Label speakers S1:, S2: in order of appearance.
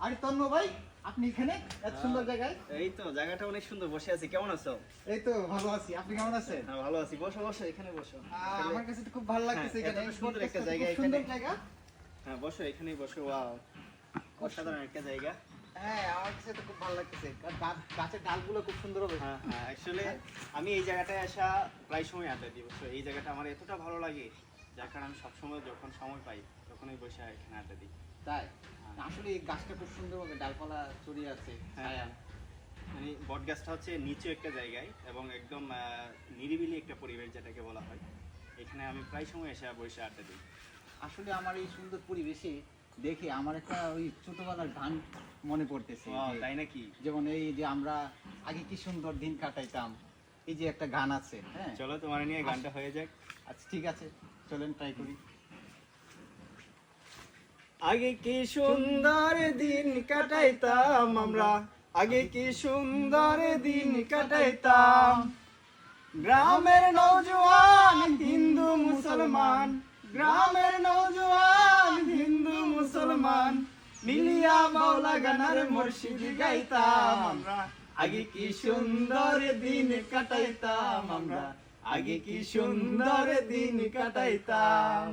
S1: আরে তন্ন ভাই, আপনি এখানে এত সুন্দর জায়গায়?
S2: এই তো জায়গাটা অনেক সুন্দর, বসে আছি। কেমন আছো?
S1: এই তো ভালো আছি, আপনি কেমন আছেন?
S2: হ্যাঁ, ভালো আছি। বসো বসো, এখানে বসো।
S1: আমার কাছে তো খুব ভালো লাগতেছে
S2: হ্যাঁ,
S1: এখানে।
S2: এত সুন্দর একটা জায়গা
S1: খুব
S2: এখানে।
S1: সুন্দর জায়গা।
S2: হ্যাঁ, বসো, এখানেই বসো। ওয়াও, অসাধারণ একটা জায়গা।
S1: হ্যাঁ, আমার কাছে তো খুব ভালো লাগতেছে। গাছের ডালগুলো খুব সুন্দর হবে।
S2: হ্যাঁ হ্যাঁ, অ্যাকচুয়ালি আমি এই জায়গাটায় আসা প্রায় সময় আড্ডা দিই। তো এই জায়গাটা আমার এতটা ভালো লাগে, যার কারণে আমি সবসময় যখন সময় পাই তখনই বসে এখানে আড্ডা দিই।
S1: তাই আসলে এই গাছটা খুব সুন্দর হবে, ডালপালা ছড়িয়ে আছে।
S2: হ্যাঁ, মানে বট গাছটা হচ্ছে নিচু একটা জায়গায় এবং একদম নিরিবিলি একটা পরিবেশ যেটাকে বলা হয়। এখানে আমি প্রায় সময় এসে বসে আড্ডা দিই।
S1: আসলে আমার এই সুন্দর পরিবেশে দেখে আমার একটা ওই ছোটবেলার গান মনে পড়তেছে।
S2: Wow, তাই নাকি?
S1: যেমন এই যে আমরা আগে কি সুন্দর দিন কাটাইতাম, এই যে একটা গান আছে। হ্যাঁ,
S2: চলো তোমার নিয়ে গানটা হয়ে যাক।
S1: আচ্ছা ঠিক আছে, চলেন ট্রাই করি।
S2: আগে কি সুন্দর দিন কাটাইতাম আমরা, আগে কি সুন্দর দিন কাটাইতাম। গ্রামের নওজোয়ান হিন্দু মুসলমান, গ্রামের নওজোয়ান হিন্দু মুসলমান, মিলিয়া বাউলা গানার মুর্শিদ গাইতাম আমরা। আগে কি সুন্দর দিন কাটাইতাম আমরা, আগে কি সুন্দর দিন কাটাইতাম।